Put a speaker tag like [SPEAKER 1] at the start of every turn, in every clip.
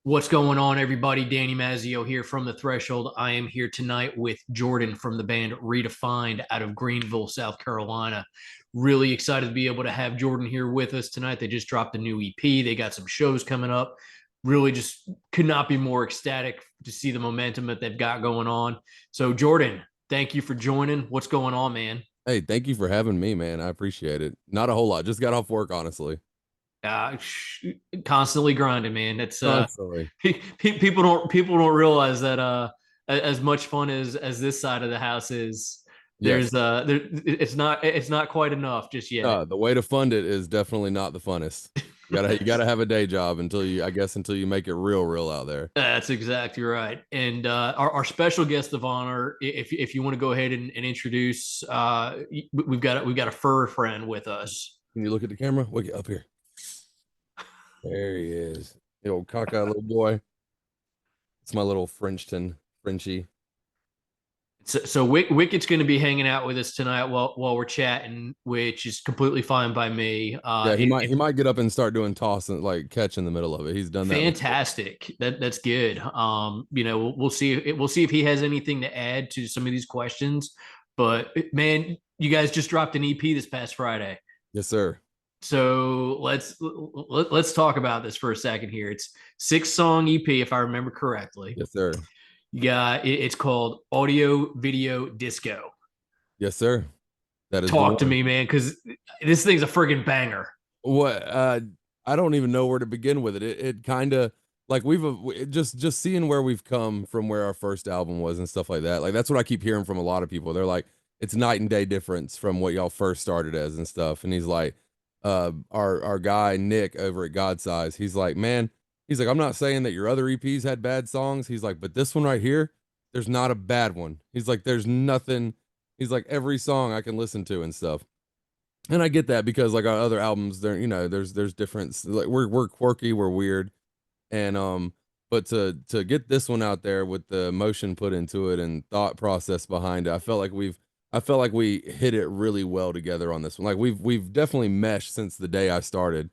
[SPEAKER 1] What's going on, everybody? Danny Mazzio here from The Threshold. I am here tonight with Jordan from the band REdEFIND out of Greenville, South Carolina. Really excited to be able to have Jordan here with us tonight. They just dropped a new EP. They got some shows coming up. Really just could not be more ecstatic to see the momentum that they've got going on. So, Jordan, thank you for joining. What's going on, man?
[SPEAKER 2] Hey, thank you for having me, man. I appreciate it. Not a whole lot. Just got off work, honestly.
[SPEAKER 1] Uh, Constantly grinding, man. It's
[SPEAKER 2] Constantly.
[SPEAKER 1] people don't realize that as much fun as this side of the house is,
[SPEAKER 2] Yes.
[SPEAKER 1] it's not quite enough just yet.
[SPEAKER 2] The way to fund it is definitely not the funnest. You gotta have a day job until you make it real out there.
[SPEAKER 1] That's exactly right. And our special guest of honor, if you want to go ahead and introduce, we've got a fur friend with us.
[SPEAKER 2] Can you look at the camera? Look up here. There he is. The old cockeyed little boy. It's my little Frenchie.
[SPEAKER 1] So Wicket's going to be hanging out with us tonight while we're chatting, which is completely fine by me.
[SPEAKER 2] Yeah, he might get up and start doing toss and like catch in the middle of it. He's done that before.
[SPEAKER 1] Fantastic. That's good. We'll see if he has anything to add to some of these questions. But man, you guys just dropped an EP this past Friday.
[SPEAKER 2] Yes, sir.
[SPEAKER 1] So let's talk about this for a second here. It's 6-song EP, if I remember correctly.
[SPEAKER 2] Yes, sir.
[SPEAKER 1] It's called Audio Video Disco.
[SPEAKER 2] Yes, sir. That is the
[SPEAKER 1] Talk to
[SPEAKER 2] one.
[SPEAKER 1] me, man, because this thing's a friggin' banger.
[SPEAKER 2] What I don't even know where to begin with it. It kind of like just seeing where we've come from where our first album was and stuff like that. Like that's what I keep hearing from a lot of people. They're like, it's night and day difference from what y'all first started as and stuff. And he's like, our guy Nick over at God Size, he's like, man, he's like, I'm not saying that your other EPs had bad songs. He's like, but this one right here, there's not a bad one. He's like, there's nothing. He's like, every song I can listen to and stuff. And I get that because like our other albums, there, there's difference. Like we're quirky, we're weird, and but to get this one out there with the emotion put into it and thought process behind it, I felt like we hit it really well together on this one. Like we've definitely meshed since the day I started,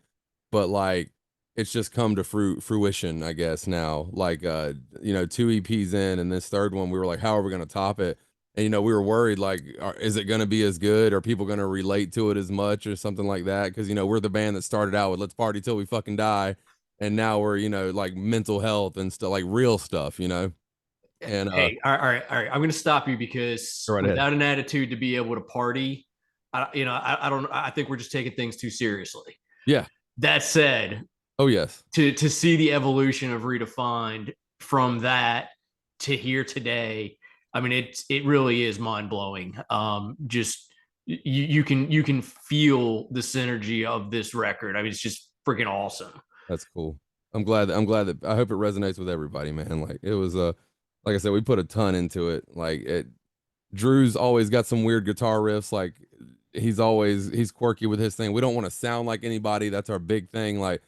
[SPEAKER 2] but like it's just come to fruition, I guess now. Like 2 EPs in, and this third one, we were like, how are we gonna top it? And we were worried like, is it going to be as good? Are people going to relate to it as much or something like that? Because we're the band that started out with "Let's party till we fucking die," and now we're like mental health and stuff, like real stuff, And
[SPEAKER 1] Hey, all right. I'm going to stop you because
[SPEAKER 2] go right ahead.
[SPEAKER 1] without an attitude to be able to party, I don't. I think we're just taking things too seriously.
[SPEAKER 2] Yeah.
[SPEAKER 1] That said,
[SPEAKER 2] Oh yes.
[SPEAKER 1] to see the evolution of Redefined from that to here today, I mean, it really is mind blowing. Just you can feel the synergy of this record. I mean, it's just freaking awesome.
[SPEAKER 2] That's cool. I'm glad that I hope it resonates with everybody, man. Like it was like I said, we put a ton into it. Like it Drew's always got some weird guitar riffs. Like he's quirky with his thing. We don't want to sound like anybody. That's our big thing. Like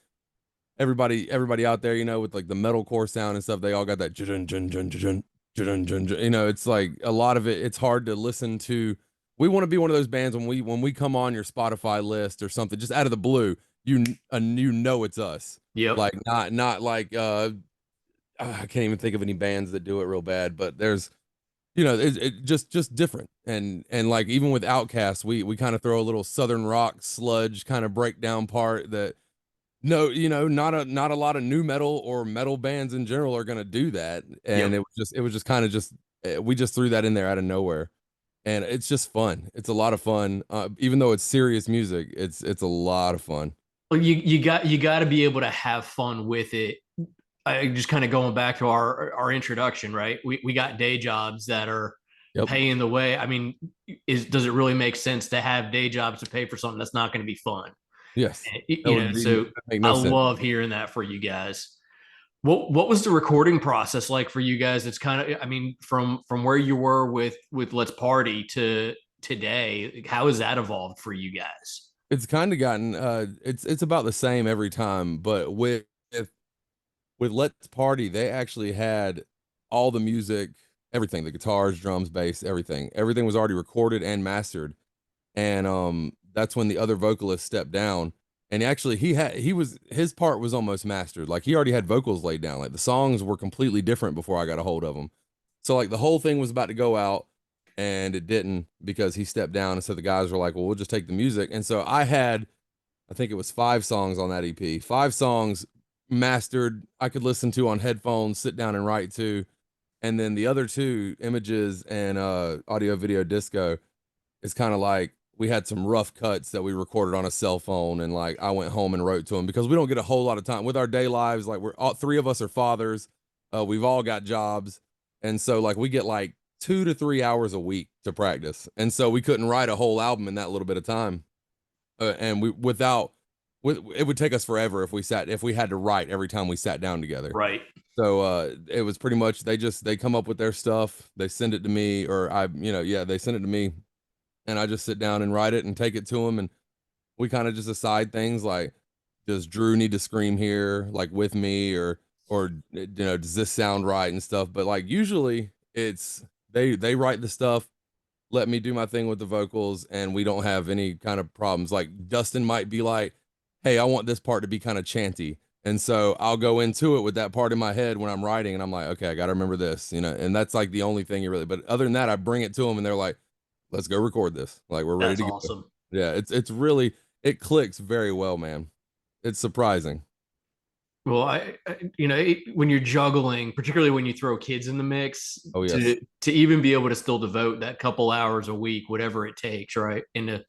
[SPEAKER 2] everybody out there, with like the metalcore sound and stuff, they all got that jun jun jun jun jun jun jun. It's like a lot of it, it's hard to listen to. We want to be one of those bands when we come on your Spotify list or something, just out of the blue, it's us.
[SPEAKER 1] Yep.
[SPEAKER 2] Like not like I can't even think of any bands that do it real bad, but there's it just different. And like even with Outkast, we kind of throw a little southern rock sludge kind of breakdown part that no, not a lot of new metal or metal bands in general are gonna do that. And
[SPEAKER 1] Yep.
[SPEAKER 2] it was just kind of just we just threw that in there out of nowhere. And it's just fun. It's a lot of fun. Even though it's serious music, it's a lot of fun.
[SPEAKER 1] Well, you got to be able to have fun with it. I just kind of going back to our introduction, right? We got day jobs that are
[SPEAKER 2] Yep.
[SPEAKER 1] paying the way. I mean, does it really make sense to have day jobs to pay for something that's not going to be fun?
[SPEAKER 2] Yes. That would be
[SPEAKER 1] So
[SPEAKER 2] that make
[SPEAKER 1] I
[SPEAKER 2] no sense.
[SPEAKER 1] love hearing that for you guys. What was the recording process like for you guys? It's kind of, I mean, from where you were with Let's Party to today, how has that evolved for you guys?
[SPEAKER 2] It's kind of gotten it's about the same every time, but with Let's Party, they actually had all the music, everything, the guitars, drums, bass, everything. Everything was already recorded and mastered. And that's when the other vocalist stepped down. And actually his part was almost mastered. Like he already had vocals laid down. Like the songs were completely different before I got a hold of them. So like the whole thing was about to go out and it didn't because he stepped down. And so the guys were like, well, we'll just take the music. And so I think it was 5 songs on that EP, 5 songs mastered. I could listen to on headphones, sit down and write to. And then the other two, images and audio video disco, is kind of like we had some rough cuts that we recorded on a cell phone, and like I went home and wrote to them because we don't get a whole lot of time with our day lives. Like we're all 3 of us are fathers, we've all got jobs, and so like we get like 2 to 3 hours a week to practice, and so we couldn't write a whole album in that little bit of time, and it would take us forever if we had to write every time we sat down together.
[SPEAKER 1] Right.
[SPEAKER 2] So it was pretty much they come up with their stuff, they send it to me, or they send it to me, and I just sit down and write it and take it to them, and we kind of just decide things like, does Drew need to scream here like with me, or does this sound right and stuff. But like usually it's they write the stuff, let me do my thing with the vocals, and we don't have any kind of problems. Like Dustin might be like, hey, I want this part to be kind of chanty. And so I'll go into it with that part in my head when I'm writing, and I'm like, okay, I got to remember this, and that's like the only thing you really. But other than that, I bring it to them, and they're like, let's go record this. Like we're ready
[SPEAKER 1] That's
[SPEAKER 2] to go.
[SPEAKER 1] awesome.
[SPEAKER 2] Yeah, it's really it clicks very well, man. It's surprising.
[SPEAKER 1] Well, when you're juggling, particularly when you throw kids in the mix,
[SPEAKER 2] Oh yes.
[SPEAKER 1] to even be able to still devote that couple hours a week, whatever it takes, right? And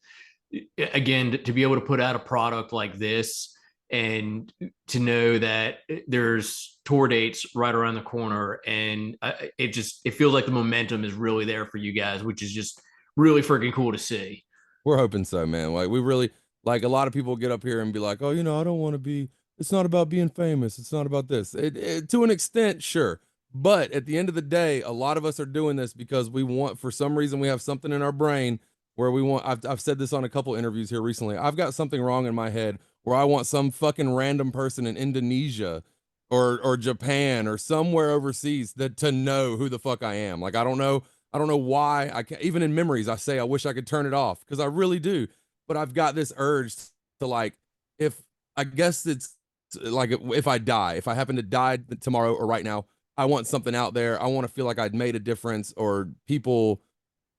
[SPEAKER 1] again, to be able to put out a product like this, and to know that there's tour dates right around the corner, and it feels like the momentum is really there for you guys, which is just really freaking cool to see.
[SPEAKER 2] We're hoping so, man. Like we really like a lot of people get up here and be like, "Oh, I don't want to be it's not about being famous. It's not about this." To an extent, sure. But at the end of the day, a lot of us are doing this because we want for some reason we have something in our brain where we want I've said this on a couple interviews here recently. I've got something wrong in my head where I want some fucking random person in Indonesia or Japan or somewhere overseas that to know who the fuck I am. Like I don't know why. I can't, even in memories, I say I wish I could turn it off because I really do. But I've got this urge to like, if I guess it's like if I die, if I happen to die tomorrow or right now, I want something out there. I want to feel like I'd made a difference, or people,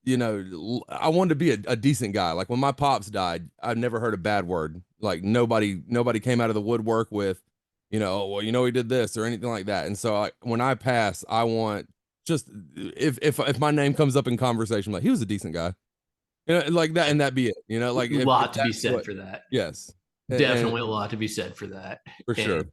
[SPEAKER 2] I wanted to be a decent guy. Like when my pops died, I've never heard a bad word. Like nobody came out of the woodwork with, "Oh, well, he did this," or anything like that. And so when I pass, I want just if my name comes up in conversation, like he was a decent guy, like that, and that be it. Like
[SPEAKER 1] A
[SPEAKER 2] if
[SPEAKER 1] lot to be
[SPEAKER 2] that's
[SPEAKER 1] said
[SPEAKER 2] what,
[SPEAKER 1] for that.
[SPEAKER 2] yes, and
[SPEAKER 1] Definitely a lot to be said for that.
[SPEAKER 2] for
[SPEAKER 1] And
[SPEAKER 2] sure.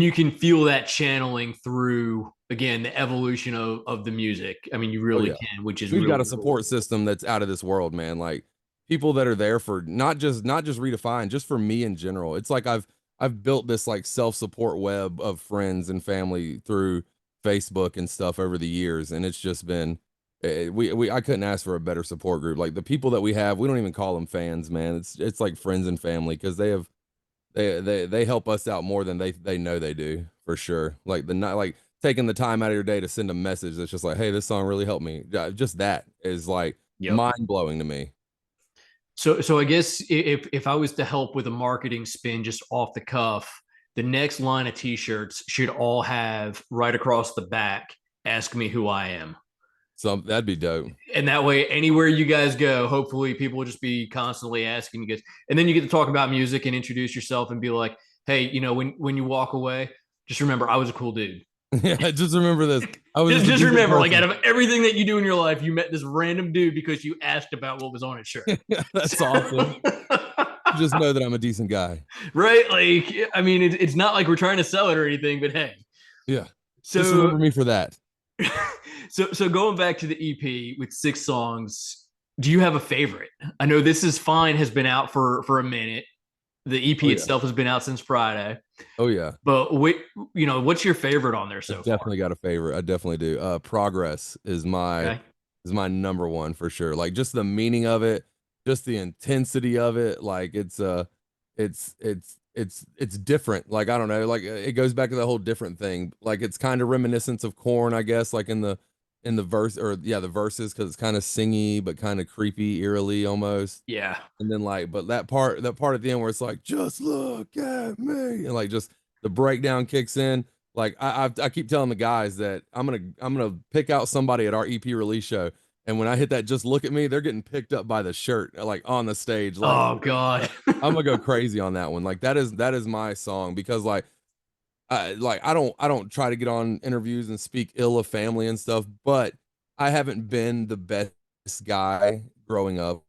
[SPEAKER 1] you can feel that channeling through, again, the evolution of the music. I mean, you
[SPEAKER 2] Oh
[SPEAKER 1] really
[SPEAKER 2] yeah,
[SPEAKER 1] can, which is
[SPEAKER 2] we've got a
[SPEAKER 1] really cool.
[SPEAKER 2] support system that's out of this world, man. Like people that are there for not just Redefined, just for me in general. It's like I've built this like self-support web of friends and family through Facebook and stuff over the years, and it's just been we I couldn't ask for a better support group. Like the people that we have, we don't even call them fans, man. It's like friends and family because they help us out more than they know they do, for sure. Like the not like taking the time out of your day to send a message that's just like, hey, this song really helped me. Just that is like
[SPEAKER 1] Yep.
[SPEAKER 2] mind blowing to me.
[SPEAKER 1] So I guess if I was to help with a marketing spin just off the cuff, the next line of t-shirts should all have right across the back, "Ask me who I am."
[SPEAKER 2] So that'd be dope.
[SPEAKER 1] And that way, anywhere you guys go, hopefully people will just be constantly asking you guys. And then you get to talk about music and introduce yourself and be like, "Hey, when you walk away, just remember I was a cool dude."
[SPEAKER 2] Yeah, just remember this. I was
[SPEAKER 1] just
[SPEAKER 2] just a
[SPEAKER 1] just
[SPEAKER 2] decent
[SPEAKER 1] remember, like, out
[SPEAKER 2] person.
[SPEAKER 1] of everything that you do in your life, you met this random dude because you asked about what was on his shirt.
[SPEAKER 2] That's awesome. Just know that I'm a decent guy.
[SPEAKER 1] Right? Like, I mean, it's not like we're trying to sell it or anything, but hey.
[SPEAKER 2] Yeah. Just
[SPEAKER 1] So,
[SPEAKER 2] remember me for that.
[SPEAKER 1] so going back to the EP with 6 songs, do you have a favorite? I know "This Is Fine" has been out for a minute. The
[SPEAKER 2] Oh
[SPEAKER 1] EP
[SPEAKER 2] yeah.
[SPEAKER 1] itself has been out since Friday.
[SPEAKER 2] Oh yeah.
[SPEAKER 1] But what's your favorite on there
[SPEAKER 2] I
[SPEAKER 1] so far?
[SPEAKER 2] definitely got a favorite. I definitely do. Progress
[SPEAKER 1] Okay.
[SPEAKER 2] is my number one for sure. Like just the meaning of it, just the intensity of it. Like it's different. Like I don't know. Like it goes back to the whole different thing. Like it's kind of reminiscent of Corn, I guess. Like in the verse, or yeah, the verses, because it's kind of singy but kind of creepy, eerily almost.
[SPEAKER 1] Yeah.
[SPEAKER 2] And then like, but that part at the end where it's like, just look at me, and like just the breakdown kicks in. Like I keep telling the guys that I'm gonna pick out somebody at our EP release show, and when I hit that, just look at me, they're getting picked up by the shirt like on the stage. Like
[SPEAKER 1] Oh God.
[SPEAKER 2] I'm gonna go crazy on that one. Like that is my song, because I don't try to get on interviews and speak ill of family and stuff, but I haven't been the best guy growing up,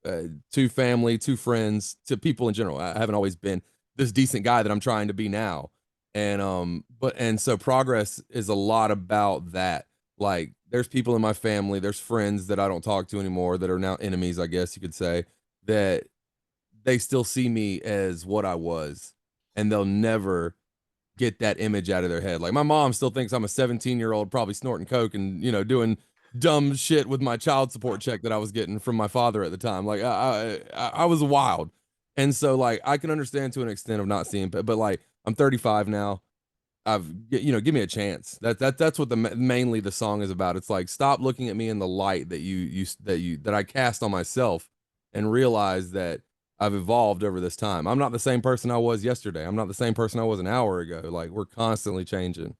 [SPEAKER 2] to family, to friends, to people in general. I haven't always been this decent guy that I'm trying to be now. And so progress is a lot about that. Like there's people in my family, there's friends that I don't talk to anymore that are now enemies, I guess you could say, that they still see me as what I was, and they'll never get that image out of their head. Like my mom still thinks I'm a 17-year-old probably snorting coke and doing dumb shit with my child support check that I was getting from my father at the time. Like I was wild, and so like I can understand to an extent of not seeing, but like I'm 35 now. Give me a chance. That's what mainly the song is about. It's like, stop looking at me in the light that I cast on myself, and realize that I've evolved over this time. I'm not the same person I was yesterday. I'm not the same person I was an hour ago. Like we're constantly changing.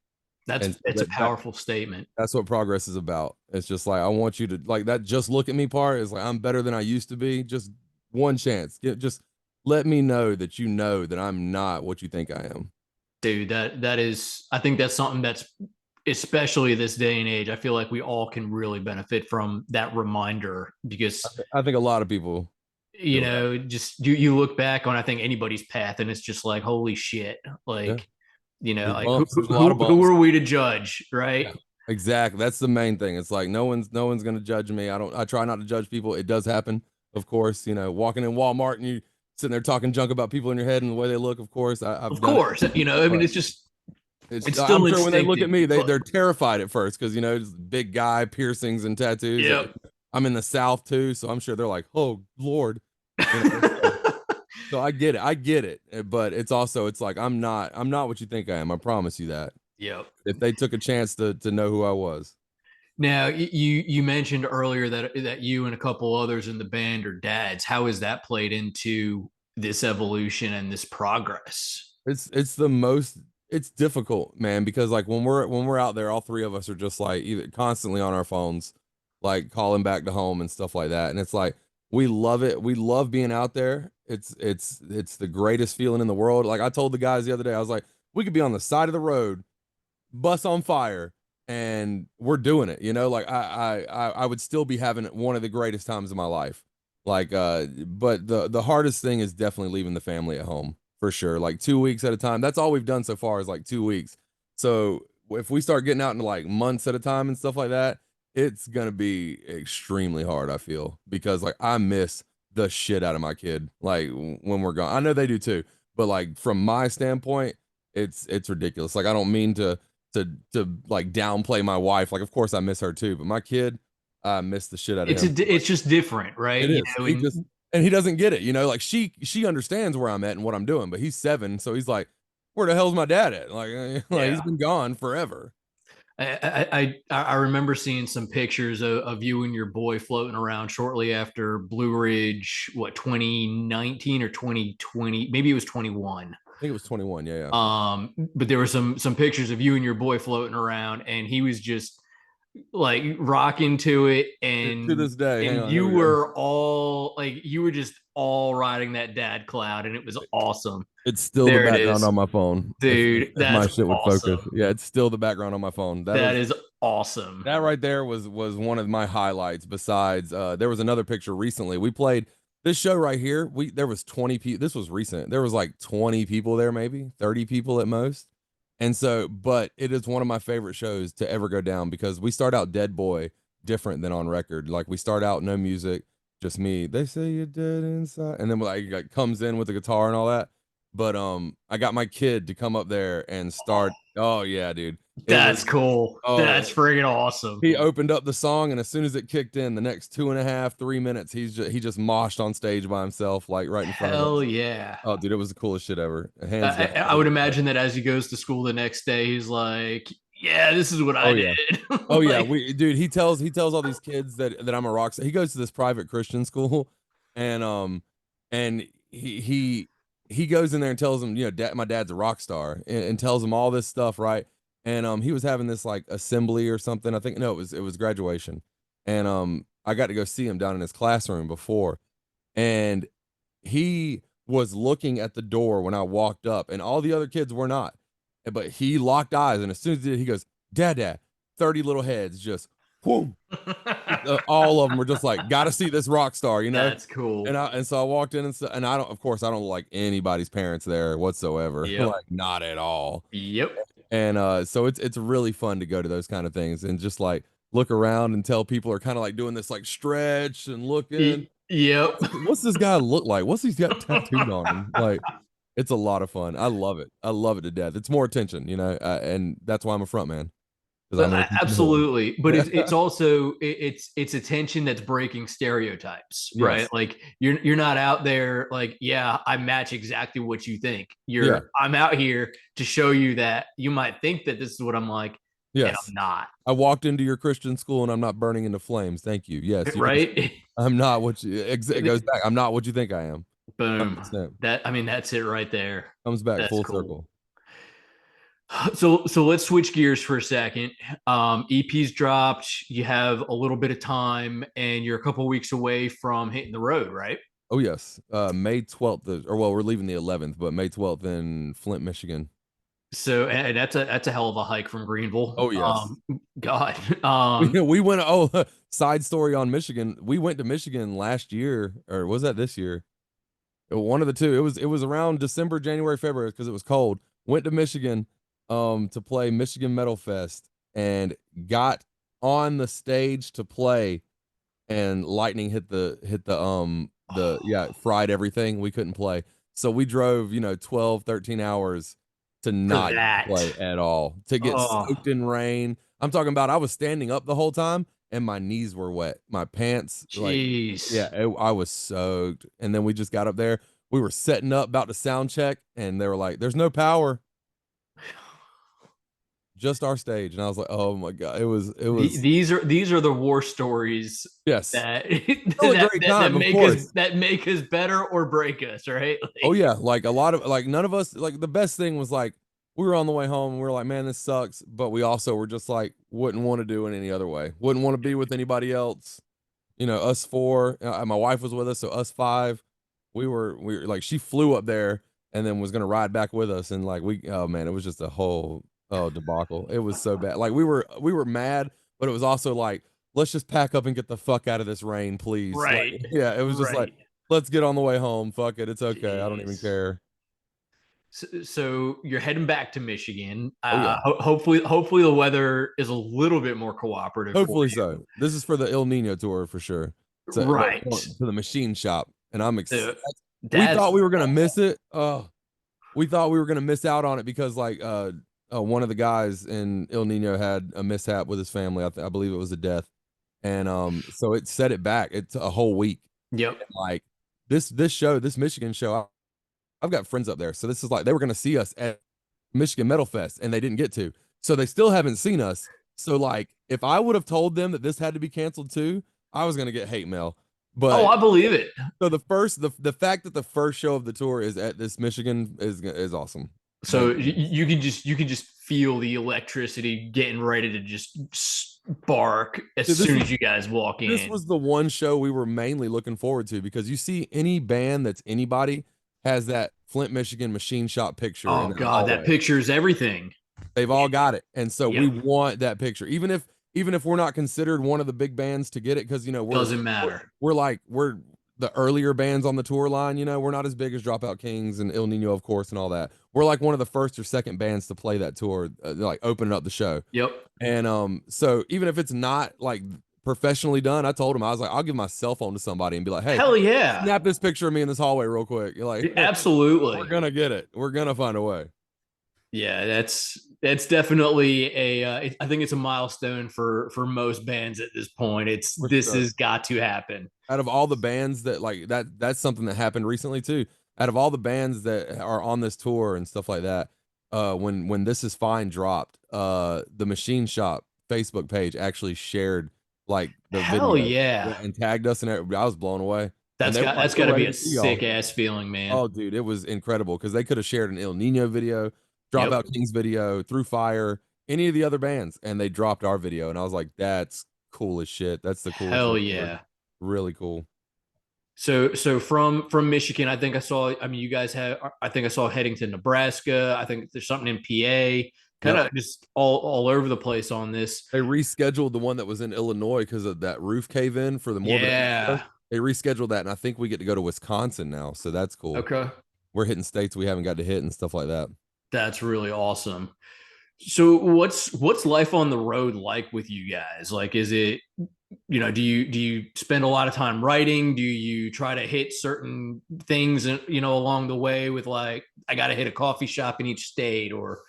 [SPEAKER 1] That's
[SPEAKER 2] And so
[SPEAKER 1] it's a powerful statement.
[SPEAKER 2] that's what progress is about. It's just like, I want you to like that just look at me part is like, I'm better than I used to be. Just one chance. Just let me know that I'm not what you think I am.
[SPEAKER 1] Dude, that is, I think that's something that's, especially this day and age, I feel like we all can really benefit from that reminder because,
[SPEAKER 2] I think a lot of people
[SPEAKER 1] you
[SPEAKER 2] feel that.
[SPEAKER 1] know, just you look back on, I think, anybody's path and it's just like, holy shit.
[SPEAKER 2] Yeah.
[SPEAKER 1] Like, you know,
[SPEAKER 2] There's
[SPEAKER 1] like who
[SPEAKER 2] bumps. There's a lot of
[SPEAKER 1] who
[SPEAKER 2] bumps.
[SPEAKER 1] are we to judge, right?
[SPEAKER 2] Yeah. Exactly. That's the main thing. It's like no one's gonna judge me. I try not to judge people. It does happen, of course. Walking in Walmart and you sitting there talking junk about people in your head and the way they look. Of course, I've
[SPEAKER 1] Of
[SPEAKER 2] done it.
[SPEAKER 1] course, you know, I mean,
[SPEAKER 2] But
[SPEAKER 1] it's
[SPEAKER 2] I'm
[SPEAKER 1] still
[SPEAKER 2] sure when they look at
[SPEAKER 1] instinctive.
[SPEAKER 2] me,
[SPEAKER 1] But
[SPEAKER 2] they're terrified at first, because it's big guy, piercings and tattoos.
[SPEAKER 1] yeah.
[SPEAKER 2] I'm in the South too, so I'm sure they're like, oh Lord, you know. So I get it. I get it. But it's also, it's like, I'm not what you think I am. I promise you that.
[SPEAKER 1] Yep.
[SPEAKER 2] If they took a chance to know who I was.
[SPEAKER 1] Now you mentioned earlier that you and a couple others in the band are dads. How has that played into this evolution and this progress?
[SPEAKER 2] It's difficult, man, because like when we're out there, all three of us are just like either constantly on our phones, like calling back to home and stuff like that. And it's like, we love it. We love being out there. It's the greatest feeling in the world. Like I told the guys the other day, I was like, we could be on the side of the road, bus on fire, and we're doing it. Like I would still be having one of the greatest times of my life. Like but the hardest thing is definitely leaving the family at home, for sure. Like 2 weeks at a time. That's all we've done so far, is like 2 weeks. So if we start getting out into like months at a time and stuff like that, it's gonna be extremely hard, I feel, because like I miss the shit out of my kid, like when we're gone. I know they do too, but like from my standpoint, it's ridiculous. Like I don't mean to like downplay my wife. Like of course I miss her too, but my kid, I miss the shit out of him.
[SPEAKER 1] It's just different, right?
[SPEAKER 2] It
[SPEAKER 1] You
[SPEAKER 2] is.
[SPEAKER 1] know,
[SPEAKER 2] He just, and he doesn't get it. Like she understands where I'm at and what I'm doing, but he's 7, so he's like, where the hell's my dad at? Like, like he's
[SPEAKER 1] yeah.
[SPEAKER 2] been gone forever.
[SPEAKER 1] I remember seeing some pictures of you and your boy floating around shortly after Blue Ridge, what, 2019 or 2020? Maybe it was 21.
[SPEAKER 2] I think it was 21. Yeah, yeah.
[SPEAKER 1] But there were some pictures of you and your boy floating around, and he was just like rocking to it,
[SPEAKER 2] To
[SPEAKER 1] and
[SPEAKER 2] this day, hang on, here
[SPEAKER 1] you
[SPEAKER 2] we go.
[SPEAKER 1] were all like, you were just all riding that dad cloud, and it was awesome.
[SPEAKER 2] It's still the
[SPEAKER 1] There it
[SPEAKER 2] background
[SPEAKER 1] is,
[SPEAKER 2] on my phone. If
[SPEAKER 1] dude.
[SPEAKER 2] my
[SPEAKER 1] That's
[SPEAKER 2] shit would focus,
[SPEAKER 1] awesome.
[SPEAKER 2] yeah, it's still the background on my phone. That
[SPEAKER 1] That
[SPEAKER 2] is
[SPEAKER 1] is awesome.
[SPEAKER 2] that right there was one of my highlights. Besides, there was another picture recently. We played this show right here. There was 20 people. This was recent. There was like 20 people there, maybe 30 people at most. And so, but it is one of my favorite shows to ever go down, because we start out Dead Boy different than on record. Like we start out no music, just me. They say you're dead inside, and then like comes in with the guitar and all that. But I got my kid to come up there and start. Oh yeah, dude. It was
[SPEAKER 1] That's cool.
[SPEAKER 2] oh
[SPEAKER 1] That's friggin' awesome.
[SPEAKER 2] he opened up the song, and as soon as it kicked in, the next 2.5, 3 minutes, he just moshed on stage by himself, like right in front of
[SPEAKER 1] Hell
[SPEAKER 2] us.
[SPEAKER 1] yeah.
[SPEAKER 2] Oh, dude, it was the coolest shit ever, hands
[SPEAKER 1] I,
[SPEAKER 2] down.
[SPEAKER 1] I would imagine that as he goes to school the next day, he's like, yeah, this is what
[SPEAKER 2] Oh
[SPEAKER 1] I
[SPEAKER 2] yeah.
[SPEAKER 1] did.
[SPEAKER 2] Oh yeah,
[SPEAKER 1] Like,
[SPEAKER 2] we dude, he tells all these kids that I'm a rock star. He goes to this private Christian school, and he goes in there and tells them, my dad's a rock star, and tells them all this stuff, right? And he was having this like assembly or something. I think no, it was graduation, and I got to go see him down in his classroom before, and he was looking at the door when I walked up, and all the other kids were not. But he locked eyes, and as soon as he did, he goes, Dad, 30 little heads just whoom. All of them were just like, gotta see this rock star, you know?
[SPEAKER 1] that's cool.
[SPEAKER 2] And so I walked in and I don't, of course, I don't like anybody's parents there whatsoever,
[SPEAKER 1] Yep.
[SPEAKER 2] like not at all.
[SPEAKER 1] Yep.
[SPEAKER 2] And so it's really fun to go to those kind of things and just like look around and tell people are kind of like doing this like stretch and looking.
[SPEAKER 1] Yep.
[SPEAKER 2] What's this guy look like? What's he's got tattooed on him? Like, it's a lot of fun. I love it. I love it to death. It's more attention, and that's why I'm a front man because I'm an attention whore.
[SPEAKER 1] Absolutely, but it's also it's attention that's breaking stereotypes, right?
[SPEAKER 2] Yes.
[SPEAKER 1] Like you're not out there like, yeah, I match exactly what you think.
[SPEAKER 2] Yeah.
[SPEAKER 1] I'm out here to show you that you might think that this is what I'm like, and
[SPEAKER 2] Yes.
[SPEAKER 1] I'm not.
[SPEAKER 2] I walked into your Christian school and I'm not burning into flames. Thank you. Yes.
[SPEAKER 1] Right?
[SPEAKER 2] I'm not what you. It goes back. I'm not what you think I am.
[SPEAKER 1] Boom.
[SPEAKER 2] 100%.
[SPEAKER 1] That I mean, that's it right there.
[SPEAKER 2] Comes back
[SPEAKER 1] That's
[SPEAKER 2] full
[SPEAKER 1] cool.
[SPEAKER 2] circle.
[SPEAKER 1] So let's switch gears for a second. EP's dropped. You have a little bit of time, and you're a couple weeks away from hitting the road, right?
[SPEAKER 2] Oh yes. May 12th, or well, we're leaving the 11th, but May 12th in Flint, Michigan.
[SPEAKER 1] So, and that's a hell of a hike from Greenville.
[SPEAKER 2] Oh yes.
[SPEAKER 1] God,
[SPEAKER 2] We went. Oh, side story on Michigan. We went to Michigan last year, or was that this year? One of the two. It was around December, January, February because it was cold. Went to Michigan, to play Michigan Metal Fest, and got on the stage to play, and lightning hit the yeah, fried everything. We couldn't play. So we drove, 12, 13 hours to
[SPEAKER 1] for
[SPEAKER 2] not
[SPEAKER 1] that.
[SPEAKER 2] play at all, to get
[SPEAKER 1] Oh,
[SPEAKER 2] soaked in rain. I'm talking about I was standing up the whole time and my knees were wet. My pants, like,
[SPEAKER 1] jeez.
[SPEAKER 2] yeah, I was soaked. And then we just got up there. We were setting up, about to sound check, and they were like, "There's no power, just our stage." And I was like, "Oh my God." It was
[SPEAKER 1] These are the war stories
[SPEAKER 2] yes.
[SPEAKER 1] that
[SPEAKER 2] Still a great
[SPEAKER 1] that
[SPEAKER 2] time, of
[SPEAKER 1] make us
[SPEAKER 2] course.
[SPEAKER 1] better or break us, right?
[SPEAKER 2] Oh
[SPEAKER 1] Like,
[SPEAKER 2] yeah, like a lot of like none of us, like the best thing was like we were on the way home and we were like, man, this sucks, but we also were just like wouldn't want to do it any other way. Wouldn't want to be with anybody else. Us four. My wife was with us, so us five. We were like she flew up there and then was gonna ride back with us, and like oh man, it was just a whole debacle. It was so bad. Like we were mad, but it was also like let's just pack up and get the fuck out of this rain, please. Like
[SPEAKER 1] right,
[SPEAKER 2] yeah, it was just like
[SPEAKER 1] right.
[SPEAKER 2] let's get on the way home. Fuck it, it's okay. I don't even
[SPEAKER 1] Jeez.
[SPEAKER 2] care.
[SPEAKER 1] So you're heading back to Michigan.
[SPEAKER 2] Oh yeah.
[SPEAKER 1] Hopefully the weather is a little bit more cooperative for
[SPEAKER 2] Hopefully
[SPEAKER 1] you.
[SPEAKER 2] so. This is for the El Nino tour for sure. So we're
[SPEAKER 1] Right.
[SPEAKER 2] going to the machine shop, and I'm
[SPEAKER 1] So
[SPEAKER 2] excited. We thought
[SPEAKER 1] that's
[SPEAKER 2] we were gonna miss it. We thought we were gonna miss out on it because like one of the guys in El Nino had a mishap with his family. I believe it was a death, and so it set it back. It's a whole week.
[SPEAKER 1] yep.
[SPEAKER 2] And, like this Michigan show, I've got friends up there, so this is like they were gonna see us at Michigan Metal Fest, and they didn't get to. So they still haven't seen us. So like, if I would have told them that this had to be canceled too, I was gonna get hate mail.
[SPEAKER 1] Oh,
[SPEAKER 2] But
[SPEAKER 1] I believe it.
[SPEAKER 2] so the fact that the first show of the tour is at this Michigan is awesome.
[SPEAKER 1] So
[SPEAKER 2] Like
[SPEAKER 1] you can just feel the electricity getting ready to just spark as
[SPEAKER 2] dude,
[SPEAKER 1] soon as you guys walk
[SPEAKER 2] this
[SPEAKER 1] in.
[SPEAKER 2] was the one show we were mainly looking forward to because you see any band that's anybody has that Flint, Michigan machine shop picture in
[SPEAKER 1] Oh
[SPEAKER 2] their
[SPEAKER 1] God, that
[SPEAKER 2] hallway.
[SPEAKER 1] pictures everything.
[SPEAKER 2] They've all got it. And so we
[SPEAKER 1] Yep.
[SPEAKER 2] want that picture. Even if we're not considered one of the big bands to get it, because
[SPEAKER 1] Doesn't
[SPEAKER 2] we're
[SPEAKER 1] matter.
[SPEAKER 2] we're the earlier bands on the tour line, we're not as big as Dropout Kings and Il Nino, of course, and all that. We're like one of the first or second bands to play that tour, like opening up the show.
[SPEAKER 1] Yep.
[SPEAKER 2] And so even if it's not like professionally done, I told him, I was like, I'll give my cell phone to somebody and be like, hey,
[SPEAKER 1] Hell yeah.
[SPEAKER 2] snap this picture of me in this hallway real quick. You're like, we're
[SPEAKER 1] Absolutely.
[SPEAKER 2] gonna get it. We're gonna find a way.
[SPEAKER 1] Yeah, that's definitely I think it's a milestone for most bands at this point. It's
[SPEAKER 2] For
[SPEAKER 1] this
[SPEAKER 2] sure.
[SPEAKER 1] has got to happen.
[SPEAKER 2] Out of all the bands that like that's something that happened recently too. Out of all the bands that are on this tour and stuff like that, when This Is Fine dropped, the Machine Shop Facebook page actually shared like the
[SPEAKER 1] Hell
[SPEAKER 2] video,
[SPEAKER 1] yeah.
[SPEAKER 2] yeah, and tagged us, and I was blown away. And they were like,
[SPEAKER 1] That's got
[SPEAKER 2] "We're
[SPEAKER 1] to be
[SPEAKER 2] ready
[SPEAKER 1] a
[SPEAKER 2] to see y'all."
[SPEAKER 1] sick ass feeling, man.
[SPEAKER 2] Oh, dude, it was incredible because they could have shared an El Nino video,
[SPEAKER 1] Yep.
[SPEAKER 2] Dropout Kings video, Through Fire, any of the other bands, and they dropped our video, and I was like, "That's cool as shit. That's the coolest
[SPEAKER 1] Hell
[SPEAKER 2] thing ever.
[SPEAKER 1] yeah.
[SPEAKER 2] Really cool."
[SPEAKER 1] So from Michigan, I think I saw. I mean, you guys have. I think I saw heading to Nebraska. I think there's something in PA. Kind
[SPEAKER 2] Yep.
[SPEAKER 1] of just all over the place on this.
[SPEAKER 2] They rescheduled the one that was in Illinois because of that roof cave in for the Morbid Angst show.
[SPEAKER 1] Yeah.
[SPEAKER 2] They rescheduled that, and I think we get to go to Wisconsin now, so that's cool.
[SPEAKER 1] Okay.
[SPEAKER 2] We're hitting states we haven't got to hit and stuff like that.
[SPEAKER 1] That's really awesome. So what's life on the road like with you guys? Like, is it, do you spend a lot of time writing? Do you try to hit certain things, along the way with like, I got to hit a coffee shop in each state, or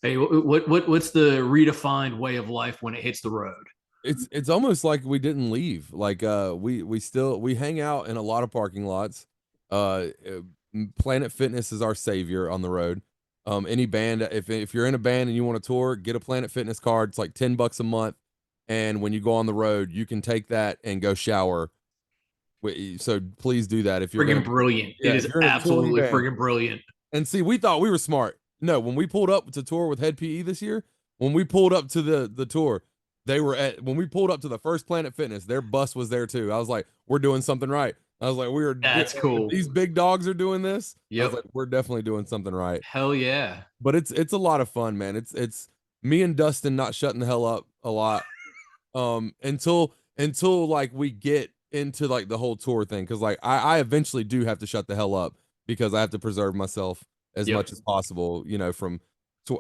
[SPEAKER 1] hey, what's the redefined way of life when it hits the road?
[SPEAKER 2] It's almost like we didn't leave. Like we hang out in a lot of parking lots. Planet Fitness is our savior on the road. Any band, if you're in a band and you want to tour, get a Planet Fitness card. It's like $10 a month, and when you go on the road, you can take that and go shower. So please do that if you're
[SPEAKER 1] Friggin'
[SPEAKER 2] gonna,
[SPEAKER 1] brilliant. It
[SPEAKER 2] yeah, if
[SPEAKER 1] is
[SPEAKER 2] you're in a touring
[SPEAKER 1] absolutely
[SPEAKER 2] band.
[SPEAKER 1] friggin' brilliant.
[SPEAKER 2] And see, we thought we were smart. No, when we pulled up to tour with Head PE this year, when we pulled up to the tour, they were at when we pulled up to the first Planet Fitness, their bus was there too. I was like, we're doing something right. I was like,
[SPEAKER 1] That's
[SPEAKER 2] if
[SPEAKER 1] cool.
[SPEAKER 2] these big dogs are doing this, I was
[SPEAKER 1] Yep.
[SPEAKER 2] like, we're definitely doing something right.
[SPEAKER 1] Hell yeah.
[SPEAKER 2] But it's a lot of fun, man. It's me and Dustin not shutting the hell up a lot, until like we get into like the whole tour thing, because like I eventually do have to shut the hell up because I have to preserve myself as
[SPEAKER 1] Yep.
[SPEAKER 2] much as possible, from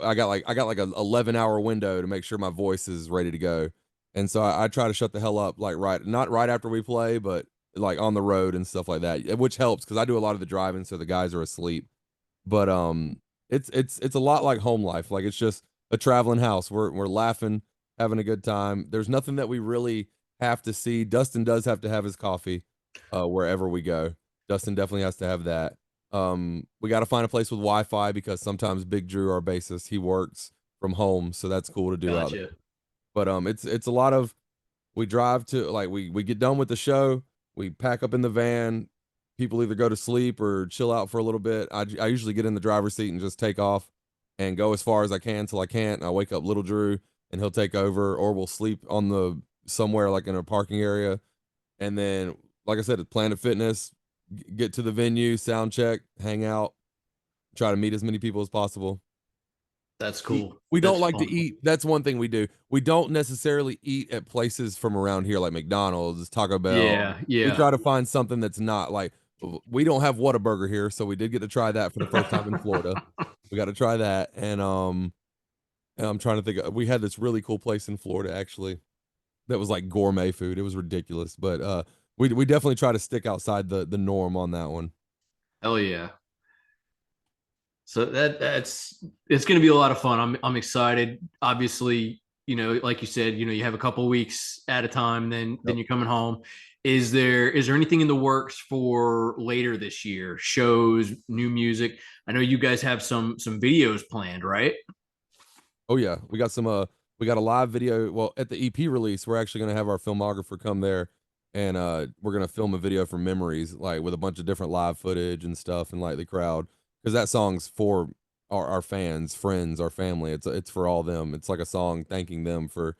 [SPEAKER 2] I got like a 11-hour window to make sure my voice is ready to go. And so I try to shut the hell up, like not right after we play, but like on the road and stuff like that, which helps because I do a lot of the driving, so the guys are asleep. But it's a lot like home life. Like it's just a traveling house. We're laughing, having a good time. There's nothing that we really have to see. Dustin does have to have his coffee wherever we go. Dustin definitely has to have that. We got to find a place with Wi-Fi because sometimes Big Drew, our bassist, he works from home, so that's cool to do out there.
[SPEAKER 1] Gotcha.
[SPEAKER 2] But it's a lot of, we drive to, like, we get done with the show, we pack up in the van, people either go to sleep or chill out for a little bit. I usually get in the driver's seat and just take off and go as far as I can till I can't. I wake up little Drew and he'll take over, or we'll sleep on the somewhere like in a parking area. And then, like I said, at Planet Fitness, get to the venue, sound check, hang out, try to meet as many people as possible.
[SPEAKER 1] That's
[SPEAKER 2] Eat.
[SPEAKER 1] cool.
[SPEAKER 2] We don't
[SPEAKER 1] That's
[SPEAKER 2] like to
[SPEAKER 1] fun.
[SPEAKER 2] eat. That's one thing we do. We don't necessarily eat at places from around here like McDonald's, Taco Bell.
[SPEAKER 1] Yeah,
[SPEAKER 2] We
[SPEAKER 1] yeah.
[SPEAKER 2] try to find something that's not like, we don't have Whataburger here, so we did get to try that for the first time in Florida. We got to try that, and I'm trying to think. We had this really cool place in Florida actually that was like gourmet food. It was ridiculous, but we definitely try to stick outside the norm on that one.
[SPEAKER 1] Hell yeah. So that's it's going to be a lot of fun. I'm excited. Obviously, like you said, you have a couple weeks at a time, then
[SPEAKER 2] Yep.
[SPEAKER 1] you're coming home. Is there anything in the works for later this year? Shows, new music? I know you guys have some videos planned, right?
[SPEAKER 2] Oh yeah, we got a live video. Well, at the EP release, we're actually gonna have our filmographer come there, and we're gonna film a video for Memories, like with a bunch of different live footage and stuff, and like the crowd, because that song's for our fans, friends, our family. It's for all them. It's like a song thanking them for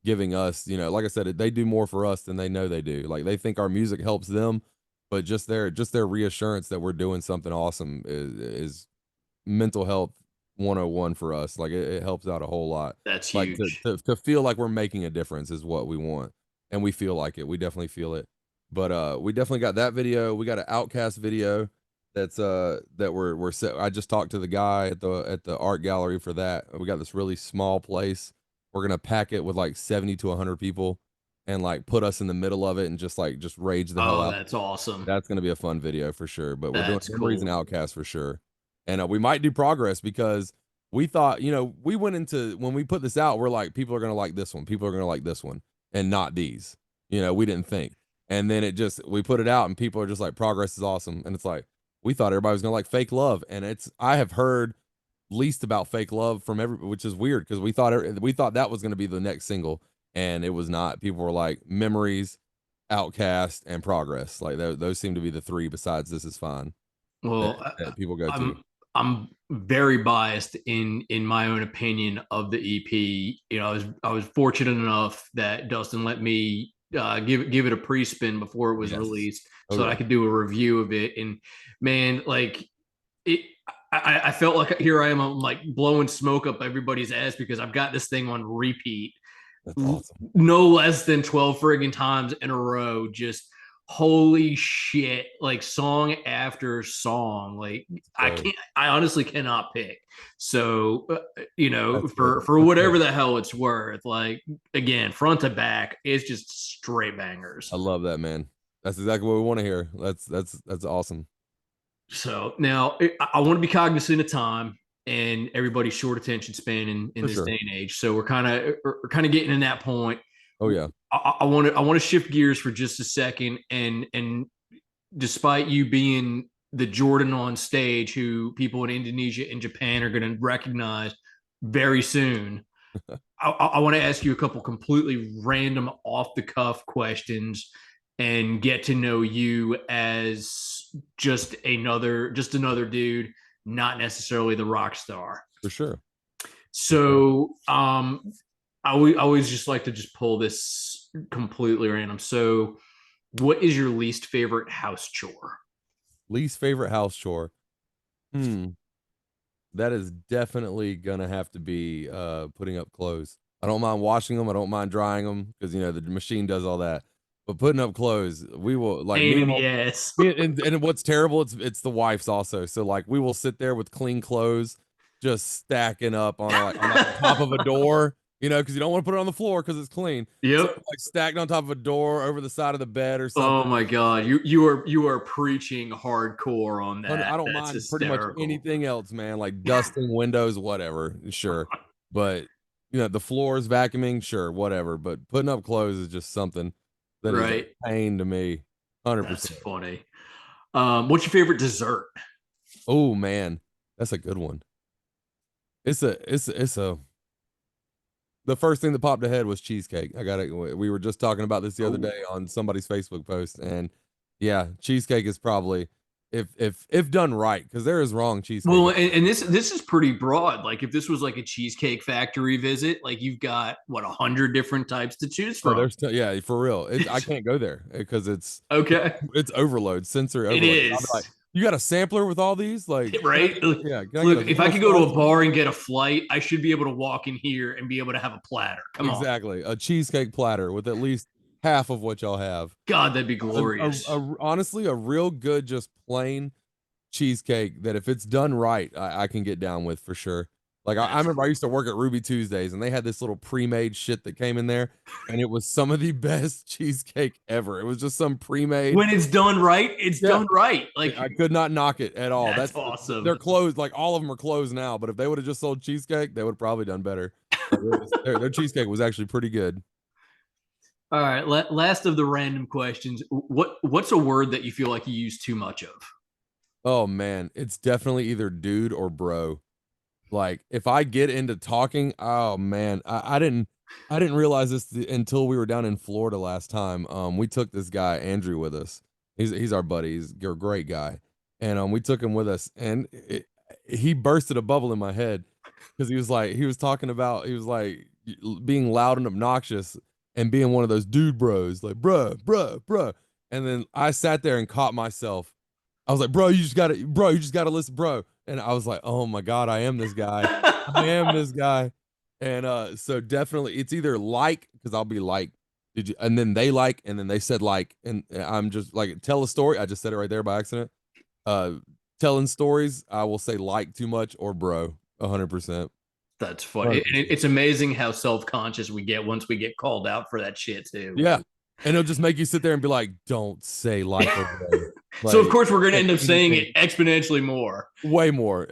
[SPEAKER 2] giving us. Like I said, they do more for us than they know they do. Like they think our music helps them, but just their reassurance that we're doing something awesome is mental health 101 for us. Like it helps out a whole lot.
[SPEAKER 1] That's
[SPEAKER 2] Like
[SPEAKER 1] huge.
[SPEAKER 2] to feel like we're making a difference is what we want. And we feel like it. We definitely feel it. But we definitely got that video. We got an Outcast video that we're set. I just talked to the guy at the art gallery for that. We got this really small place. We're gonna pack it with like 70 to 100 people and like put us in the middle of it and just rage the hell
[SPEAKER 1] Oh,
[SPEAKER 2] out.
[SPEAKER 1] that's awesome.
[SPEAKER 2] That's gonna be a fun video for sure. But we're doing
[SPEAKER 1] That's
[SPEAKER 2] Memories and
[SPEAKER 1] cool.
[SPEAKER 2] Outcast for sure. And we might do Progress because we thought, we went into, when we put this out, we're like, people are gonna like this one, people are gonna like this one, and not these. We didn't think. And then we put it out, and people are just like, Progress is awesome. And it's like, we thought everybody was gonna like Fake Love, and I have heard least about Fake Love from every, which is weird because we thought that was going to be the next single, and it was not. People were like Memories, Outcast, and Progress. Like those seem to be the three besides This Is Fine that,
[SPEAKER 1] Well,
[SPEAKER 2] that people go to.
[SPEAKER 1] I'm very biased in my own opinion of the EP. You know, I was fortunate enough that Dustin let me give it a pre-spin before it was
[SPEAKER 2] Yes.
[SPEAKER 1] released,
[SPEAKER 2] Oh
[SPEAKER 1] so that I
[SPEAKER 2] yeah,
[SPEAKER 1] could do a review of it. And man, like it. I felt like here I am, I'm like blowing smoke up everybody's ass because I've got this thing on repeat
[SPEAKER 2] that's awesome.
[SPEAKER 1] no less than 12 friggin' times in a row. Just holy shit, like song after song. Like
[SPEAKER 2] So
[SPEAKER 1] I honestly cannot pick. So, you know,
[SPEAKER 2] that's good.
[SPEAKER 1] for
[SPEAKER 2] That's
[SPEAKER 1] whatever
[SPEAKER 2] good.
[SPEAKER 1] the hell it's worth, like again, front to back, it's just straight
[SPEAKER 2] I
[SPEAKER 1] bangers.
[SPEAKER 2] love that, man. That's exactly what we want to hear. That's awesome.
[SPEAKER 1] So now I want to be cognizant of time and everybody's short attention span in
[SPEAKER 2] For
[SPEAKER 1] this
[SPEAKER 2] sure.
[SPEAKER 1] day and age. So we're kind of getting in that point.
[SPEAKER 2] Oh yeah,
[SPEAKER 1] I want to shift gears for just a second, and despite you being the Jordan on stage, who people in Indonesia and Japan are going to recognize very soon, I want to ask you a couple completely random, off the cuff questions, and get to know you as just another dude, not necessarily the rock star.
[SPEAKER 2] for sure. For sure.
[SPEAKER 1] So, I always just like to just pull this completely random. So, what is your least favorite house chore?
[SPEAKER 2] Least favorite house chore. Hmm. That is definitely gonna have to be putting up clothes. I don't mind washing them. I don't mind drying them because the machine does all that. But putting up clothes, we will like
[SPEAKER 1] Pain
[SPEAKER 2] me
[SPEAKER 1] in
[SPEAKER 2] and
[SPEAKER 1] the ass.
[SPEAKER 2] and what's terrible, it's the wife's also. So like we will sit there with clean clothes just stacking up on like the top of a door, because you don't want to put it on the floor because it's clean. So
[SPEAKER 1] Yep.
[SPEAKER 2] like stacked on top of a door over the side of the bed or
[SPEAKER 1] Oh
[SPEAKER 2] something.
[SPEAKER 1] my God, you are preaching hardcore on that.
[SPEAKER 2] I don't
[SPEAKER 1] That's
[SPEAKER 2] mind pretty much
[SPEAKER 1] hysterical.
[SPEAKER 2] anything else, man, like dusting windows, whatever, sure. But the floors, vacuuming, sure, whatever. But putting up clothes is just something that is a
[SPEAKER 1] Right.
[SPEAKER 2] pain to me, hundred
[SPEAKER 1] That's
[SPEAKER 2] percent.
[SPEAKER 1] funny. What's your favorite dessert?
[SPEAKER 2] Oh man, that's a good one. It's a the first thing that popped ahead was cheesecake. I got it. We were just talking about this the other
[SPEAKER 1] Oh,
[SPEAKER 2] day on somebody's Facebook post, and yeah, cheesecake is probably if done right, because there is wrong cheesecake.
[SPEAKER 1] well, and this is pretty broad. Like if this was like a cheesecake factory visit, like you've got what 100 different types to choose
[SPEAKER 2] Oh,
[SPEAKER 1] from.
[SPEAKER 2] yeah, for real. I can't go there because
[SPEAKER 1] Okay,
[SPEAKER 2] it's overload, sensory
[SPEAKER 1] it
[SPEAKER 2] overload. I'll be like,
[SPEAKER 1] is.
[SPEAKER 2] you got a sampler with all these? Like,
[SPEAKER 1] Right?
[SPEAKER 2] can I get
[SPEAKER 1] Look,
[SPEAKER 2] a
[SPEAKER 1] if I
[SPEAKER 2] little
[SPEAKER 1] could go to
[SPEAKER 2] slice?
[SPEAKER 1] a bar and get a flight, I should be able to walk in here and be able to have a platter. Come on.
[SPEAKER 2] Exactly, a cheesecake platter with at least half of what y'all have.
[SPEAKER 1] God, that'd be glorious.
[SPEAKER 2] Honestly, a real good, just plain cheesecake that if it's done right, I can get down with for sure. Like I
[SPEAKER 1] That's
[SPEAKER 2] remember I
[SPEAKER 1] cool.
[SPEAKER 2] used to work at Ruby Tuesdays and they had this little pre-made shit that came in there, and it was some of the best cheesecake ever. It was just some pre-made.
[SPEAKER 1] When it's done right, it's
[SPEAKER 2] Yeah,
[SPEAKER 1] done right. Like
[SPEAKER 2] I could not knock it at all.
[SPEAKER 1] that's awesome.
[SPEAKER 2] They're closed. Like all of them are closed now. But if they would have just sold cheesecake, they would have probably done better. Like, their cheesecake was actually pretty good.
[SPEAKER 1] All right, last of the random questions. What's a word that you feel like you use too much of?
[SPEAKER 2] Oh man, it's definitely either dude or bro. Like if I get into talking, oh man, I didn't realize this until we were down in Florida last time. We took this guy Andrew with us. He's our buddy. He's a great guy, and we took him with us, and he bursted a bubble in my head because he was talking about he was like being loud and obnoxious and being one of those dude bros, like bruh, bruh, bruh. And then I sat there and caught myself. I was like, bro, you just gotta listen, bro. And I was like, oh my God, I am this guy. I am this guy. And so definitely it's either like, because I'll be like, did you, and then they like, and then they said like, and I'm just like, tell a story. I just said it right there by accident. Uh Telling stories, I will say like too much or bro, 100%.
[SPEAKER 1] That's funny. And
[SPEAKER 2] 100%.
[SPEAKER 1] it's amazing how self conscious we get once we get called out for that shit too.
[SPEAKER 2] Yeah. And it'll just make you sit there and be like, don't say like or bro.
[SPEAKER 1] So of
[SPEAKER 2] Like,
[SPEAKER 1] course we're going to
[SPEAKER 2] say
[SPEAKER 1] end up saying
[SPEAKER 2] anything.
[SPEAKER 1] it exponentially more.
[SPEAKER 2] Way more.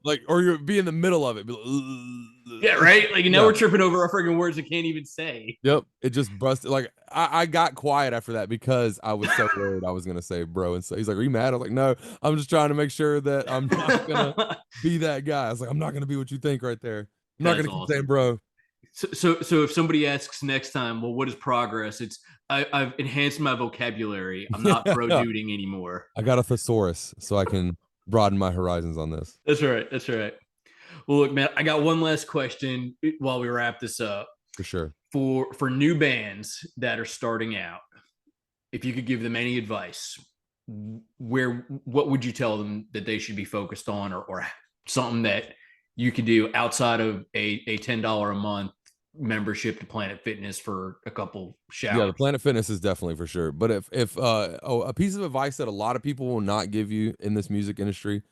[SPEAKER 2] Like, or you'll be in the middle of it. Be like,
[SPEAKER 1] Yeah, right. Like now
[SPEAKER 2] Yeah.
[SPEAKER 1] we're tripping over our freaking words I can't even say.
[SPEAKER 2] Yep. It just busted. Like I got quiet after that because I was so worried I was gonna say bro. And so he's like, "Are you mad?" I was like, "No, I'm just trying to make sure that I'm not gonna be that guy." I was like, "I'm not gonna be what you think right there. I'm not
[SPEAKER 1] That's
[SPEAKER 2] gonna keep saying
[SPEAKER 1] awesome.
[SPEAKER 2] bro."
[SPEAKER 1] So if somebody asks next time, well, what is progress? It's I've enhanced my vocabulary. I'm not bro
[SPEAKER 2] Yeah.
[SPEAKER 1] duding anymore.
[SPEAKER 2] I got a thesaurus so I can broaden my horizons on this.
[SPEAKER 1] That's right. That's right. Well, look, man, I got one last question while we wrap this up.
[SPEAKER 2] For sure.
[SPEAKER 1] For new bands that are starting out, if you could give them any advice, what would you tell them that they should be focused on, or something that you could do outside of a $10 a month membership to Planet Fitness for a couple
[SPEAKER 2] Yeah, the
[SPEAKER 1] showers?
[SPEAKER 2] Planet Fitness is definitely for sure. But if a piece of advice that a lot of people will not give you in this music industry,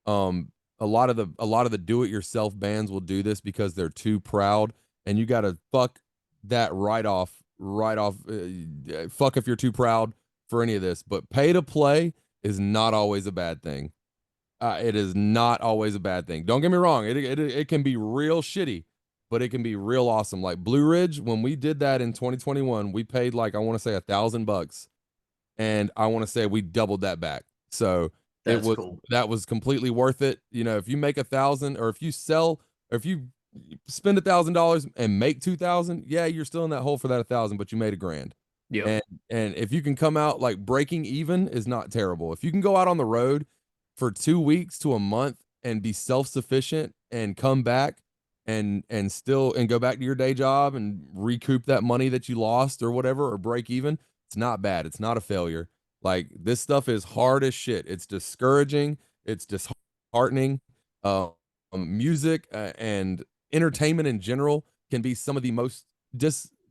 [SPEAKER 2] um a lot of the do it yourself bands will do this because they're too proud, and you got to fuck that right off fuck if you're too proud for any of this. But pay to play is not always a bad thing. It is not always a bad thing. Don't get me wrong. It can be real shitty, but it can be real awesome. Like Blue Ridge, when we did that in 2021, we paid like I want to say $1,000, and I want to say we doubled that back. So it
[SPEAKER 1] That's
[SPEAKER 2] was
[SPEAKER 1] cool.
[SPEAKER 2] that was completely worth it. You know, if you make 1,000, or if you sell, or if you spend $1,000 and make 2,000, yeah, you're still in that hole for that 1,000, but you made $1,000.
[SPEAKER 1] Yep.
[SPEAKER 2] And if you can come out like breaking even is not terrible. If you can go out on the road for 2 weeks to a month and be self-sufficient and come back and go back to your day job and recoup that money that you lost or whatever, or break even, it's not bad. It's not a failure. Like this stuff is hard as shit. It's discouraging. It's disheartening. Uh, music and entertainment in general can be some of the most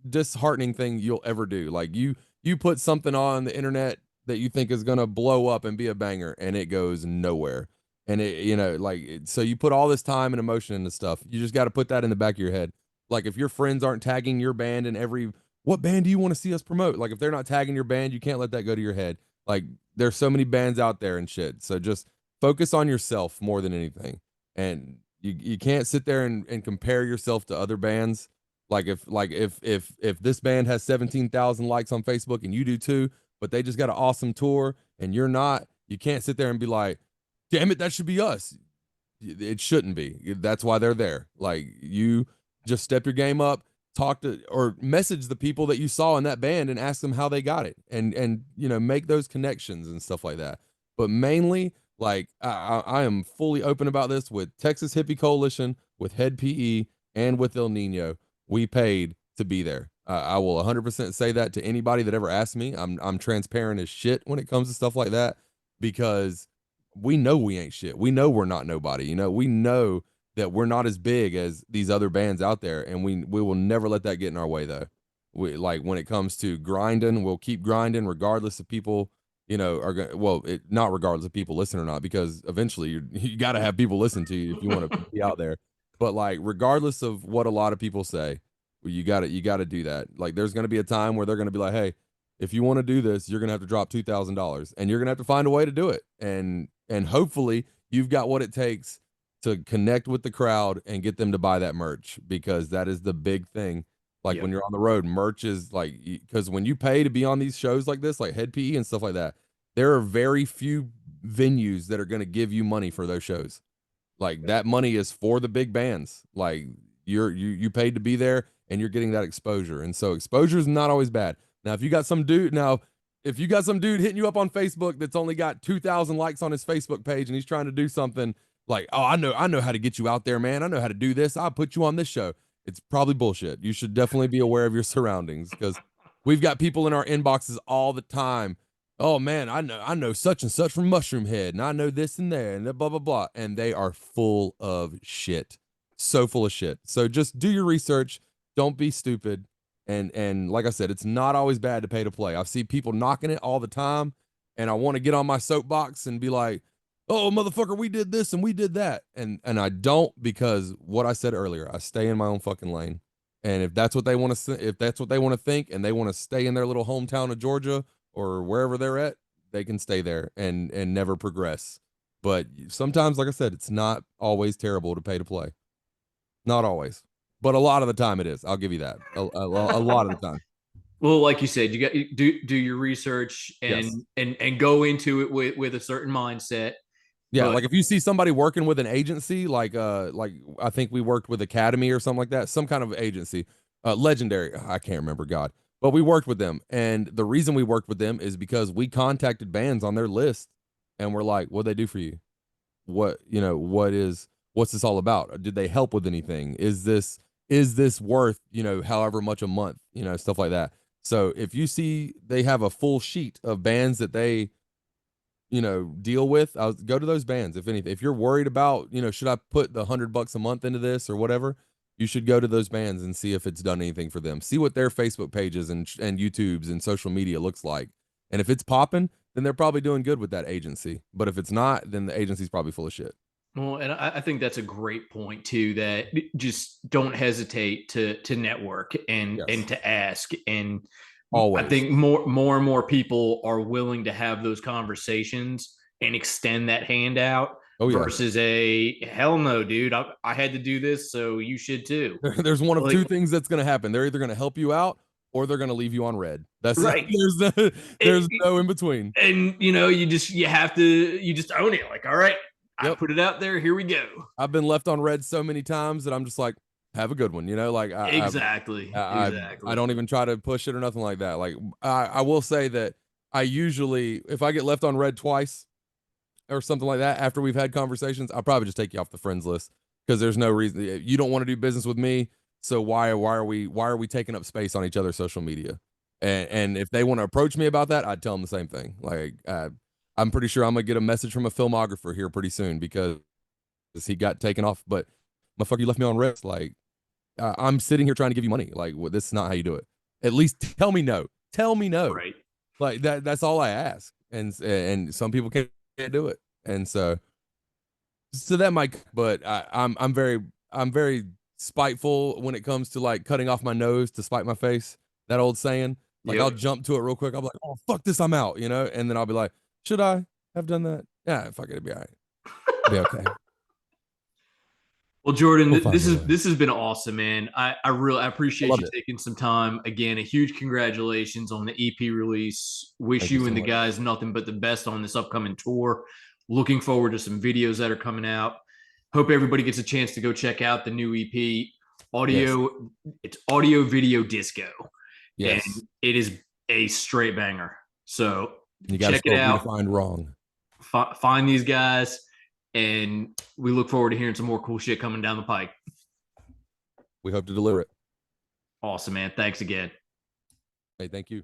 [SPEAKER 2] disheartening thing you'll ever do. Like you put something on the internet that you think is gonna blow up and be a banger, and it goes nowhere. And so you put all this time and emotion into stuff. You just got to put that in the back of your head. Like if your friends aren't tagging your band in every, what band do you want to see us promote? Like if they're not tagging your band, you can't let that go to your head. Like there's so many bands out there and shit. So just focus on yourself more than anything. And you can't sit there and compare yourself to other bands. Like if this band has 17,000 likes on Facebook and you do too, but they just got an awesome tour and you're not, you can't sit there and be like, damn it, that should be us. It shouldn't be. That's why they're there. Like you just step your game up, talk to or message the people that you saw in that band and ask them how they got it, and make those connections and stuff like that. But mainly, like I am fully open about this with Texas Hippie Coalition, with Head PE, and with El Nino. We paid to be there. I will 100% say that to anybody that ever asks me. I'm transparent as shit when it comes to stuff like that, because we know we ain't shit. We know we're not nobody. We know that we're not as big as these other bands out there, and we will never let that get in our way though. We like when it comes to grinding, we'll keep grinding regardless of people, are going well, not regardless of people listen or not, because eventually you got to have people listen to you if you want to be out there. But like regardless of what a lot of people say, you got to do that. Like there's going to be a time where they're going to be like, "Hey, if you want to do this, you're going to have to drop $2,000, and you're going to have to find a way to do it." And hopefully you've got what it takes to connect with the crowd and get them to buy that merch, because that is the big thing. Like when
[SPEAKER 1] Yep.
[SPEAKER 2] you're on the road, merch is like, because when you pay to be on these shows like this, like Head PE and stuff like that, there are very few venues that are going to give you money for those shows. Like that money is for the big bands. Like you paid to be there and you're getting that exposure. And so exposure is not always bad. Now, if you got some dude hitting you up on Facebook that's only got 2,000 likes on his Facebook page and he's trying to do something like, "Oh, I know how to get you out there, man. I know how to do this. I'll put you on this show." It's probably bullshit. You should definitely be aware of your surroundings, because we've got people in our inboxes all the time. "Oh man, I know such and such from Mushroom Head, and I know this and there, and blah blah blah," and they are full of shit, so full of shit. So just do your research. Don't be stupid. And like I said, it's not always bad to pay to play. I see people knocking it all the time, and I want to get on my soapbox and be like, "Oh motherfucker, we did this and we did that," and I don't, because what I said earlier, I stay in my own fucking lane. And if that's what they want to think, and they want to stay in their little hometown of Georgia or wherever they're at, they can stay there and never progress. But sometimes, like I said, it's not always terrible to pay to play. Not always. but a lot of the time it is. I'll give you that. A lot of the time.
[SPEAKER 1] Well, like you said, you got do your research
[SPEAKER 2] Yes.
[SPEAKER 1] and go into it with a certain mindset.
[SPEAKER 2] Yeah,
[SPEAKER 1] But
[SPEAKER 2] like if you see somebody working with an agency, like I think we worked with Academy or something like that, some kind of agency, Legendary, I can't remember, God, but we worked with them, and the reason we worked with them is because we contacted bands on their list, and we're like, what they do for you? What what's this all about? Did they help with anything? Is this worth however much a month? Stuff like that. So if you see they have a full sheet of bands that they deal with, I'll go to those bands. If anything, if you're worried about, should I put the $100 a month into this or whatever, you should go to those bands and see if it's done anything for them. See what their Facebook pages and YouTubes and social media looks like. And if it's popping, then they're probably doing good with that agency. But if it's not, then the agency's probably full of shit.
[SPEAKER 1] well, and I think that's a great point too. That just don't hesitate to network and
[SPEAKER 2] Yes.
[SPEAKER 1] to ask. And I
[SPEAKER 2] Always.
[SPEAKER 1] think more and more people are willing to have those conversations and extend that hand out
[SPEAKER 2] Oh yeah.
[SPEAKER 1] versus a hell no, dude. I had to do this, so you should too.
[SPEAKER 2] There's one of
[SPEAKER 1] Like
[SPEAKER 2] two things that's going to happen. They're either going to help you out or they're going to leave you on red. That's
[SPEAKER 1] right.
[SPEAKER 2] there's no in between.
[SPEAKER 1] And you have to you just own it. Like, all right, I
[SPEAKER 2] Yep.
[SPEAKER 1] put it out there. Here we go.
[SPEAKER 2] I've been left on red so many times that I'm just like, have a good one. Like
[SPEAKER 1] Exactly.
[SPEAKER 2] I
[SPEAKER 1] Exactly.
[SPEAKER 2] don't even try to push it or nothing like that. Like I will say that I usually, if I get left on red twice or something like that after we've had conversations, I'll probably just take you off the friends list because there's no reason you don't want to do business with me. So why are we taking up space on each other's social media? And if they want to approach me about that, I'd tell them the same thing. Like I'm pretty sure I'm gonna get a message from a filmographer here pretty soon because he got taken off. But motherfucker, you left me on red. Like I'm sitting here trying to give you money. Like, well, this is not how you do it. At least tell me no. Tell me no.
[SPEAKER 1] Right.
[SPEAKER 2] Like that's all I ask. And some people can't do it. And so that might, but I'm very spiteful when it comes to like cutting off my nose to spite my face. That old saying. Like
[SPEAKER 1] Yep.
[SPEAKER 2] I'll jump to it real quick. I'll be like, oh fuck this, I'm out, and then I'll be like, should I have done that? Yeah, fuck it, it'll be all right. It'll be okay.
[SPEAKER 1] Well, Jordan,
[SPEAKER 2] We'll find
[SPEAKER 1] this
[SPEAKER 2] a
[SPEAKER 1] is
[SPEAKER 2] way.
[SPEAKER 1] this has been awesome, man. I
[SPEAKER 2] I
[SPEAKER 1] appreciate you
[SPEAKER 2] loved it.
[SPEAKER 1] taking some time. Again, a huge congratulations on the EP release. Wish
[SPEAKER 2] Thank you
[SPEAKER 1] you
[SPEAKER 2] so
[SPEAKER 1] and the
[SPEAKER 2] much.
[SPEAKER 1] guys nothing but the best on this upcoming tour. Looking forward to some videos that are coming out. Hope everybody gets a chance to go check out the new EP.
[SPEAKER 2] Yes.
[SPEAKER 1] Audio, it's audio video disco, and
[SPEAKER 2] Yes.
[SPEAKER 1] it is a straight banger. So
[SPEAKER 2] You got to
[SPEAKER 1] check it
[SPEAKER 2] spell
[SPEAKER 1] out.
[SPEAKER 2] redefined wrong.
[SPEAKER 1] Find these guys, and we look forward to hearing some more cool shit coming down the pike.
[SPEAKER 2] We hope to deliver it.
[SPEAKER 1] Awesome, man. Thanks again.
[SPEAKER 2] Hey, thank you.